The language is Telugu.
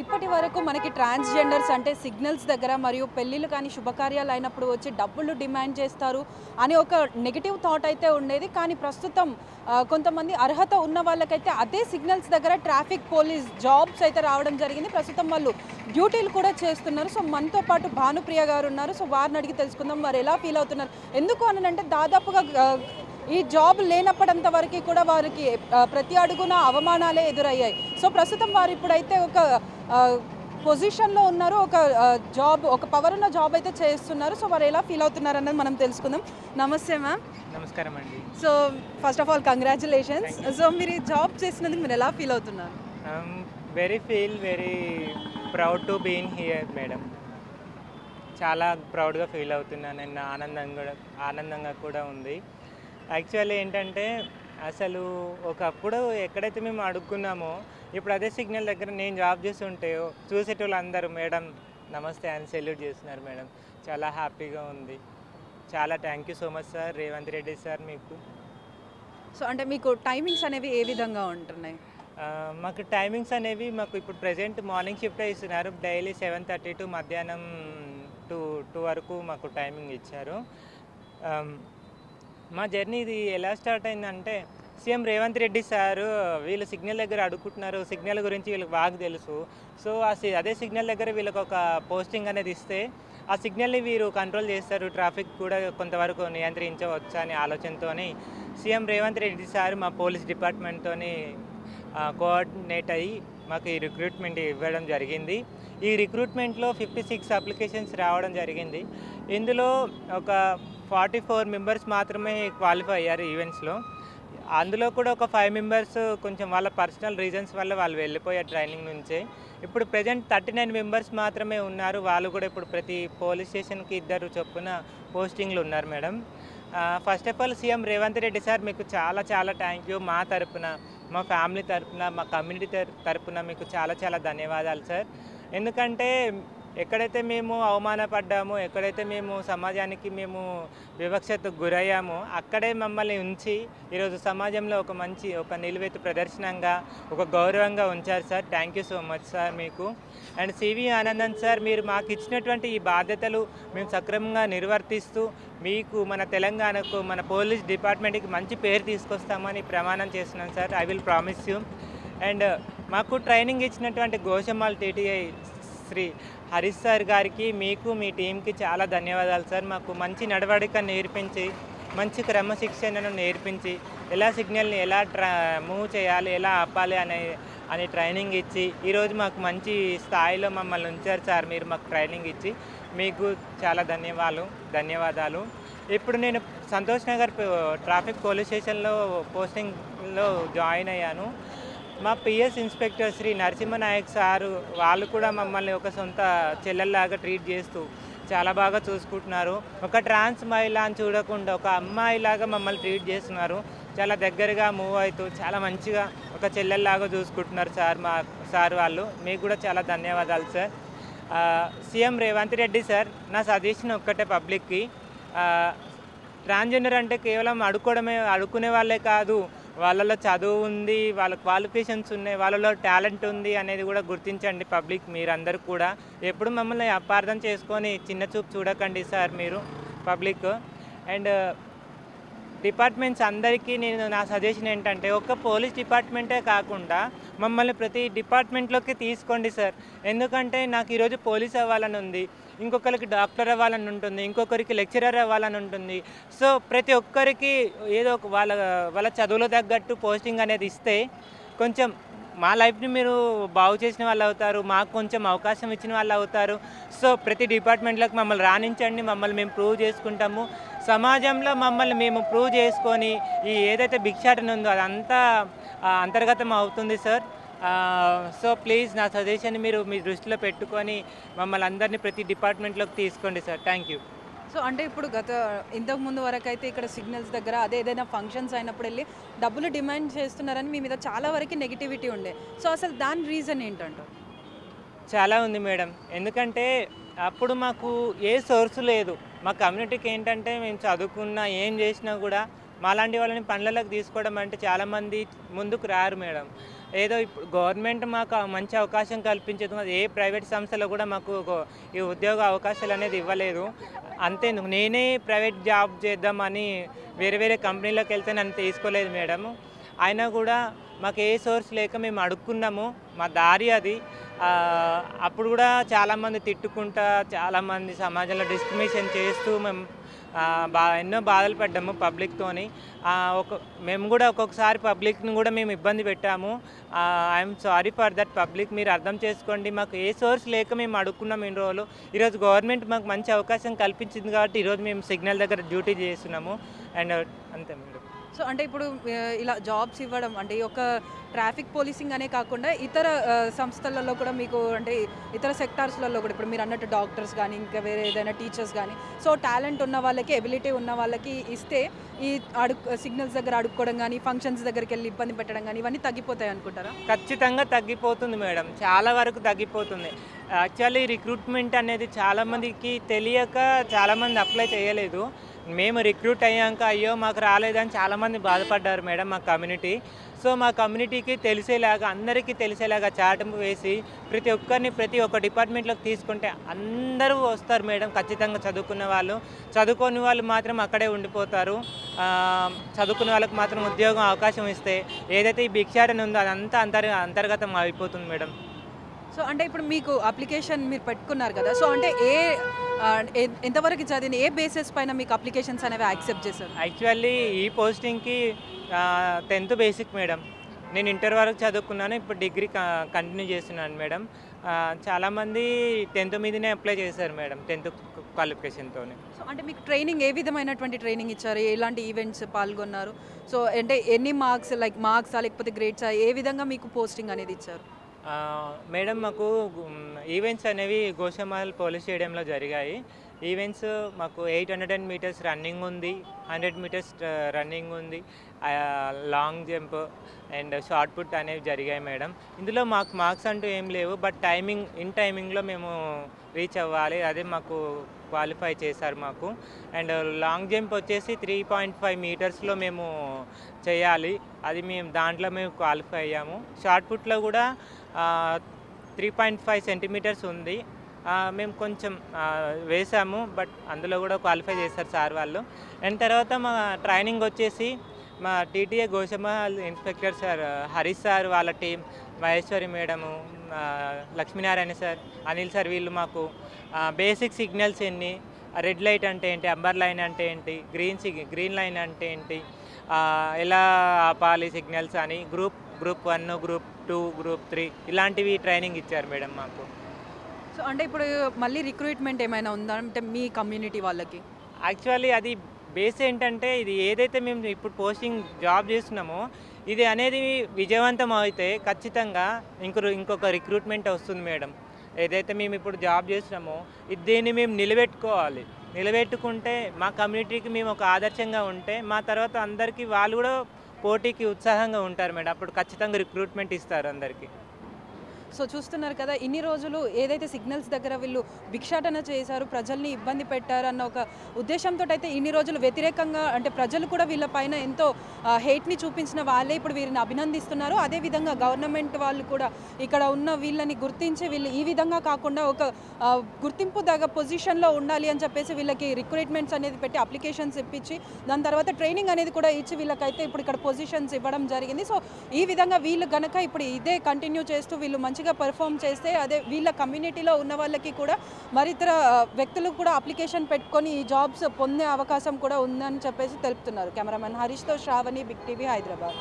ఇప్పటి వరకు మనకి ట్రాన్స్జెండర్స్ అంటే సిగ్నల్స్ దగ్గర మరియు పెళ్ళిళ్ళు కానీ శుభకార్యాలు అయినప్పుడు వచ్చి డబ్బులు డిమాండ్ చేస్తారు అని ఒక నెగిటివ్ థాట్ అయితే ఉండేది. కానీ ప్రస్తుతం కొంతమంది అర్హత ఉన్న వాళ్ళకైతే అదే సిగ్నల్స్ దగ్గర ట్రాఫిక్ పోలీస్ జాబ్స్ అయితే రావడం జరిగింది. ప్రస్తుతం వాళ్ళు డ్యూటీలు కూడా చేస్తున్నారు. సో మనతో పాటు భానుప్రియ గారు ఉన్నారు. సో వారిని అడిగి తెలుసుకుందాం వారు ఎలా ఫీల్ అవుతున్నారు. ఎందుకు అనంటే దాదాపుగా ఈ జాబ్ లేనప్పటింత వరకు కూడా వారికి ప్రతి అడుగున అవమానాలే ఎదురయ్యాయి. సో ప్రస్తుతం వారు ఇప్పుడైతే ఒక పొజిషన్లో ఉన్నారు, ఒక జాబ్, ఒక పవర్ ఉన్న జాబ్ అయితే చేస్తున్నారు. సో వారు ఎలా ఫీల్ అవుతున్నారు అన్నది మనం తెలుసుకుందాం. నమస్తే మ్యామ్. నమస్కారం అండి. So first of all congratulations. So మీరు ఈ జాబ్ చేసినందుకు మీరు ఎలా ఫీల్ అవుతున్నారు? Very proud to been here madam. చాలా ప్రౌడ్గా ఫీల్ అవుతున్నాను. నేను ఆనందంగా కూడా ఉంది. యాక్చువల్లీ ఏంటంటే అసలు ఒకప్పుడు ఎక్కడైతే మేము అడుక్కున్నామో ఇప్పుడు అదే సిగ్నల్ దగ్గర నేను జాబ్ చేస్తుంటే చూసేటోళ్ళు అందరూ మేడం నమస్తే అని సెల్యూట్ చేస్తున్నారు మేడం. చాలా హ్యాపీగా ఉంది. చాలా thank you so much sir, Revanth Reddy sir మీకు. సో అంటే మీకు టైమింగ్స్ అనేవి ఏ విధంగా ఉంటున్నాయి? మాకు టైమింగ్స్ అనేవి మాకు ఇప్పుడు ప్రజెంట్ మార్నింగ్ షిఫ్ట్ ఇస్తున్నారు. డైలీ 7:30 టు మధ్యాహ్నం 2 వరకు మాకు టైమింగ్ ఇచ్చారు. మా జర్నీ ఇది ఎలా స్టార్ట్ అయిందంటే సీఎం రేవంత్ రెడ్డి సారు వీళ్ళు సిగ్నల్ దగ్గర అడుగుతున్నారు. సిగ్నల్ గురించి వీళ్ళకి బాగా తెలుసు. సో అదే సిగ్నల్ దగ్గర వీళ్ళకి ఒక పోస్టింగ్ అనేది ఇస్తే ఆ సిగ్నల్ని వీరు కంట్రోల్ చేస్తారు, ట్రాఫిక్ కూడా కొంతవరకు నియంత్రించవచ్చు అనే ఆలోచనతో సీఎం రేవంత్ రెడ్డి సార్ మా పోలీస్ డిపార్ట్మెంట్తో కోఆర్డినేట్ అయ్యి మాకు ఈ రిక్రూట్మెంట్ ఇవ్వడం జరిగింది. ఈ రిక్రూట్మెంట్లో 56 అప్లికేషన్స్ రావడం జరిగింది. ఇందులో ఒక 44 మెంబర్స్ మాత్రమే క్వాలిఫై అయ్యారు ఈవెంట్స్లో. అందులో కూడా ఒక 5 మెంబర్స్ కొంచెం వాళ్ళ పర్సనల్ రీజన్స్ వల్ల వాళ్ళు వెళ్ళిపోయారు ట్రైనింగ్ నుంచే. ఇప్పుడు ప్రజెంట్ 39 మెంబర్స్ మాత్రమే ఉన్నారు. వాళ్ళు కూడా ఇప్పుడు ప్రతి పోలీస్ స్టేషన్కి 2 చొప్పున పోస్టింగ్లు ఉన్నారు madam. First of all CM Revanth Reddy sir మీకు చాలా చాలా థ్యాంక్ యూ. మా తరపున, మా ఫ్యామిలీ తరపున, మా కమ్యూనిటీ తరపున మీకు చాలా చాలా ధన్యవాదాలు సార్. ఎందుకంటే ఎక్కడైతే మేము అవమానపడ్డామో, ఎక్కడైతే మేము సమాజానికి మేము వివక్షతకు గురయ్యామో అక్కడే మమ్మల్ని ఉంచి ఈరోజు సమాజంలో ఒక నిలువెత్తు ప్రదర్శనంగా, ఒక గౌరవంగా ఉంచారు sir. Thank you so much sir మీకు. అండ్ సివి ఆనందన్ సార్, మీరు మాకు ఇచ్చినటువంటి ఈ బాధ్యతలు మేము సక్రమంగా నిర్వర్తిస్తూ మీకు, మన తెలంగాణకు, మన పోలీస్ డిపార్ట్మెంట్కి మంచి పేరు తీసుకొస్తామని ప్రమాణం చేస్తున్నాను sir. I will promise you. And మాకు ట్రైనింగ్ ఇచ్చినటువంటి గోషమాల్ టీటీఐ శ్రీ హరీష్ సార్ గారికి, మీకు, మీ టీంకి చాలా ధన్యవాదాలు సార్. మాకు మంచి నడవడిక నేర్పించి, మంచి క్రమశిక్షణను నేర్పించి, ఎలా సిగ్నల్ని ఎలా మూవ్ చేయాలి, ఎలా ఆపాలి అనే ట్రైనింగ్ ఇచ్చి ఈరోజు మాకు మంచి స్థాయిలో మమ్మల్ని ఉంచారు సార్. మీరు మాకు ట్రైనింగ్ ఇచ్చి మీకు చాలా ధన్యవాదాలు. ఇప్పుడు నేను సంతోష్ నగర్ ట్రాఫిక్ పోలీస్ స్టేషన్లో పోస్టింగ్లో జాయిన్ అయ్యాను. మా PS inspector Shri Narasimhanayak sir వాళ్ళు కూడా మమ్మల్ని ఒక సొంత చెల్లెల్లాగా ట్రీట్ చేస్తూ చాలా బాగా చూసుకుంటున్నారు. ఒక ట్రాన్స్ మహిళ అని చూడకుండా ఒక అమ్మాయిలాగా మమ్మల్ని ట్రీట్ చేస్తున్నారు. చాలా దగ్గరగా మూవ్ అవుతూ చాలా మంచిగా ఒక చెల్లెల్లాగా చూసుకుంటున్నారు సార్. మా సార్ వాళ్ళు. మీకు కూడా చాలా ధన్యవాదాలు sir. CM Revanth Reddy sir, నా సజెషన్ ఒక్కటే పబ్లిక్కి, ట్రాన్స్జెండర్ అంటే కేవలం అడుక్కునే వాళ్ళే కాదు, వాళ్ళలో చదువు ఉంది, వాళ్ళ క్వాలిఫికేషన్స్ ఉన్నాయి, వాళ్ళలో టాలెంట్ ఉంది అనేది కూడా గుర్తించండి పబ్లిక్. మీరందరూ కూడా ఎప్పుడు మమ్మల్ని అపార్థం చేసుకొని చిన్న చూపు చూడకండి సార్ మీరు పబ్లిక్. అండ్ డిపార్ట్మెంట్స్ అందరికీ నా సజెషన్ ఏంటంటే ఒక్క పోలీస్ డిపార్ట్మెంటే కాకుండా మమ్మల్ని ప్రతి డిపార్ట్మెంట్లోకి తీసుకోండి సార్. ఎందుకంటే నాకు ఈరోజు పోలీస్ అవ్వాలని ఉంది, ఇంకొకరికి డాక్టర్ అవ్వాలని ఉంటుంది, ఇంకొకరికి లెక్చరర్ అవ్వాలని ఉంటుంది. సో ప్రతి ఒక్కరికి ఏదో ఒక వాళ్ళ చదువులో తగ్గట్టు పోస్టింగ్ అనేది ఇస్తే కొంచెం మా లైఫ్ని మీరు బాగు చేసిన వాళ్ళు అవుతారు, మాకు కొంచెం అవకాశం ఇచ్చిన వాళ్ళు అవుతారు. సో ప్రతి డిపార్ట్మెంట్లోకి మమ్మల్ని రాణించండి, మమ్మల్ని మేము ప్రూవ్ చేసుకుంటాము. సమాజంలో మమ్మల్ని మేము ప్రూవ్ చేసుకొని ఈ ఏదైతే భిక్షాటన ఉందో అదంతా అంతర్గతం అవుతుంది సార్. సో ప్లీజ్ నా సజెషన్ మీరు మీ దృష్టిలో పెట్టుకొని మమ్మల్ని అందరినీ ప్రతి డిపార్ట్మెంట్లోకి తీసుకోండి సార్. Thank you. సో అంటే ఇప్పుడు ఇంతకు ముందు వరకు అయితే ఇక్కడ సిగ్నల్స్ దగ్గర ఏదైనా ఫంక్షన్స్ అయినప్పుడు వెళ్ళి డబ్బులు డిమాండ్ చేస్తున్నారని మీ మీద చాలా వరకు నెగిటివిటీ ఉండే. సో అసలు దాని రీజన్ ఏంటంటారు? చాలా ఉంది మేడం. ఎందుకంటే అప్పుడు మాకు ఏ సోర్సు లేదు. మా కమ్యూనిటీకి ఏంటంటే మేము చదువుకున్నా ఏం చేసినా కూడా మాలాంటి వాళ్ళని పనులలోకి తీసుకోవడం అంటే చాలామంది ముందుకు రారు మేడం. ఏదో ఇప్పుడు గవర్నమెంట్ మాకు మంచి అవకాశం కల్పించదు, ఏ ప్రైవేట్ సంస్థలో కూడా మాకు ఈ ఉద్యోగ అవకాశాలు అనేది ఇవ్వలేదు. అంతేందుకు నేనే ప్రైవేట్ జాబ్ చేద్దామని వేరే వేరే కంపెనీలోకి వెళ్తే నన్ను తీసుకోలేదు మేడం. అయినా కూడా మాకు ఏ సోర్స్ లేక మేము అడుక్కున్నాము, మా దారి అది. అప్పుడు కూడా చాలామంది తిట్టుకుంటా, చాలామంది సమాజంలో డిస్క్రిమినేషన్ చేస్తూ మేము ఎన్నో బాధలు పడ్డాము పబ్లిక్తోని. మేము కూడా ఒక్కొక్కసారి పబ్లిక్ని కూడా మేము ఇబ్బంది పెట్టాము. I'm sorry for that public, మీరు అర్థం చేసుకోండి. మాకు ఏ సోర్స్ లేక మేము అడుక్కున్నాం ఇన్ని రోజులు. ఈరోజు గవర్నమెంట్ మాకు మంచి అవకాశం కల్పించింది కాబట్టి ఈరోజు మేము సిగ్నల్ దగ్గర డ్యూటీ చేస్తున్నాము. అండ్ అంతే మేడం. సో అంటే ఇప్పుడు ఇలా జాబ్స్ ఇవ్వడం అంటే ఒక ట్రాఫిక్ పోలీసింగ్ అనే కాకుండా ఇతర సంస్థలలో కూడా మీకు అంటే ఇతర సెక్టార్స్లలో కూడా ఇప్పుడు మీరు అన్నట్టు డాక్టర్స్ కానీ ఇంకా వేరే ఏదైనా టీచర్స్ కానీ సో టాలెంట్ ఉన్న వాళ్ళకి ఎబిలిటీ ఉన్న వాళ్ళకి ఇస్తే ఈ సిగ్నల్స్ దగ్గర అడుక్కోవడం కానీ ఫంక్షన్స్ దగ్గరికి వెళ్ళి ఇబ్బంది పెట్టడం కానీ ఇవన్నీ తగ్గిపోతాయి అనుకుంటారా? ఖచ్చితంగా తగ్గిపోతుంది మేడం, చాలా వరకు తగ్గిపోతుంది. యాక్చువల్లీ రిక్రూట్మెంట్ అనేది చాలామందికి తెలియక చాలామంది అప్లై చేయలేదు. మేము రిక్రూట్ అయ్యాక అయ్యో మాకు రాలేదని చాలామంది బాధపడ్డారు మేడం మా కమ్యూనిటీ. సో మా కమ్యూనిటీకి తెలిసేలాగా, అందరికీ తెలిసేలాగా చాటింపు వేసి ప్రతి ఒక్కరిని ప్రతి ఒక్క డిపార్ట్మెంట్లోకి తీసుకుంటే అందరూ వస్తారు మేడం. ఖచ్చితంగా చదువుకున్న వాళ్ళు, చదువుకోని వాళ్ళు మాత్రం అక్కడే ఉండిపోతారు. చదువుకున్న వాళ్ళకి మాత్రం ఉద్యోగం అవకాశం ఇస్తే ఏదైతే ఈ భిక్షాటన ఉందో అదంతా అంతర్గతం అయిపోతుంది మేడం. సో అంటే ఇప్పుడు మీకు అప్లికేషన్ మీరు పెట్టుకున్నారు కదా, సో అంటే ఎంతవరకు చదివింది, ఏ బేసిస్ పైన మీకు అప్లికేషన్స్ అనేవి యాక్సెప్ట్ చేశారు? యాక్చువల్లీ ఈ పోస్టింగ్కి 10th బేసిక్ మేడం. నేను ఇంటర్ వరకు చదువుకున్నాను, ఇప్పుడు డిగ్రీ కంటిన్యూ చేస్తున్నాను మేడం. చాలామంది 10th మీదనే అప్లై చేశారు మేడం, 10th క్వాలిఫికేషన్తో. సో అంటే మీకు ట్రైనింగ్ ఏ విధమైనటువంటి ట్రైనింగ్ ఇచ్చారు, ఎలాంటి ఈవెంట్స్ పాల్గొన్నారు, సో అంటే ఎన్ని మార్క్స్ లైక్ మార్క్సా లేకపోతే గ్రేడ్సా, ఏ విధంగా మీకు పోస్టింగ్ అనేది ఇచ్చారు? మేడం మాకు ఈవెంట్స్ అనేవి గోషామహల్ పోలీస్ స్టేడియంలో జరిగాయి. ఈవెంట్స్ మాకు 800 మీటర్స్ రన్నింగ్ ఉంది, 100 మీటర్స్ రన్నింగ్ ఉంది, long jump and shot put అనేవి జరిగాయి మేడం. ఇందులో మాకు మార్క్స్ అంటూ ఏం లేవు, బట్ టైమింగ్లో మేము రీచ్ అవ్వాలి, అదే మాకు క్వాలిఫై చేశారు మాకు. అండ్ లాంగ్ జంప్ వచ్చేసి 3.5 మీటర్స్లో మేము చేయాలి, అది దాంట్లో మేము క్వాలిఫై అయ్యాము. షార్ట్ పుట్లో కూడా 3.5 సెంటీమీటర్స్ ఉంది, మేము కొంచెం వేసాము, బట్ అందులో కూడా క్వాలిఫై చేశారు సార్ వాళ్ళు. అండ్ తర్వాత మా ట్రైనింగ్ వచ్చేసి మా TTA Goshamahal inspector sir Harish sir, వాళ్ళ team Maheshwari madam, Lakshminarayana sir, Anil sir, వీళ్ళు మాకు బేసిక్ సిగ్నల్స్ ఎన్ని, రెడ్ లైట్ అంటే ఏంటి, అంబర్ లైన్ అంటే ఏంటి, గ్రీన్ లైన్ అంటే ఏంటి, ఎలా ఆపాలి సిగ్నల్స్ అని, గ్రూప్ 1, గ్రూప్ 2, గ్రూప్ 3 ఇలాంటివి ట్రైనింగ్ ఇచ్చారు మేడం మాకు. సో అంటే ఇప్పుడు మళ్ళీ రిక్రూట్మెంట్ ఏమైనా ఉందా అంటే మీ కమ్యూనిటీ వాళ్ళకి? యాక్చువల్లీ అది బేస్ ఏంటంటే, ఇది ఏదైతే మేము ఇప్పుడు పోస్టింగ్ జాబ్ చేస్తున్నామో ఇది అనేది విజయవంతం అయితే ఖచ్చితంగా ఇంకొక రిక్రూట్మెంట్ వస్తుంది మేడం. ఏదైతే మేము ఇప్పుడు జాబ్ చేస్తున్నామో దీన్ని మేము నిలబెట్టుకోవాలి. నిలబెట్టుకుంటే మా కమ్యూనిటీకి మేము ఒక ఆదర్శంగా ఉంటే మా తర్వాత అందరికీ వాళ్ళు కూడా పోటీకి ఉత్సాహంగా ఉంటారు మేడం. అప్పుడు ఖచ్చితంగా రిక్రూట్మెంట్ ఇస్తారు అందరికీ. సో చూస్తున్నారు కదా, ఇన్ని రోజులు ఏదైతే సిగ్నల్స్ దగ్గర వీళ్ళు భిక్షాటన చేశారు, ప్రజల్ని ఇబ్బంది పెట్టారు అన్న ఒక ఉద్దేశంతో అయితే ఇన్ని రోజులు వ్యతిరేకంగా అంటే ప్రజలు కూడా వీళ్ళ పైన ఎంతో హేట్ని చూపించిన వాళ్ళే ఇప్పుడు వీరిని అభినందిస్తున్నారు. అదేవిధంగా గవర్నమెంట్ వాళ్ళు కూడా ఇక్కడ ఉన్న వీళ్ళని గుర్తించి వీళ్ళు ఈ విధంగా కాకుండా ఒక గుర్తింపు దగ్గర పొజిషన్లో ఉండాలి అని చెప్పేసి వీళ్ళకి రిక్రూట్మెంట్స్ అనేది పెట్టి అప్లికేషన్స్ ఇప్పించి దాని తర్వాత ట్రైనింగ్ అనేది కూడా ఇచ్చి వీళ్ళకైతే ఇప్పుడు ఇక్కడ పొజిషన్స్ ఇవ్వడం జరిగింది. సో ఈ విధంగా వీళ్ళు గనక ఇప్పుడు ఇదే కంటిన్యూ చేస్తూ వీళ్ళు మంచిగా పర్ఫామ్ చేస్తే అదే వీళ్ళ కమ్యూనిటీలో ఉన్న వాళ్ళకి కూడా మరితర వ్యక్తులకు కూడా అప్లికేషన్ పెట్టుకొని ఈ జాబ్స్ పొందే అవకాశం కూడా ఉందని చెప్పేసి తెలుపుతున్నారు. కెమెరామెన్ హరీష్తో శ్రావణి, బిగ్ టీవీ, హైదరాబాద్.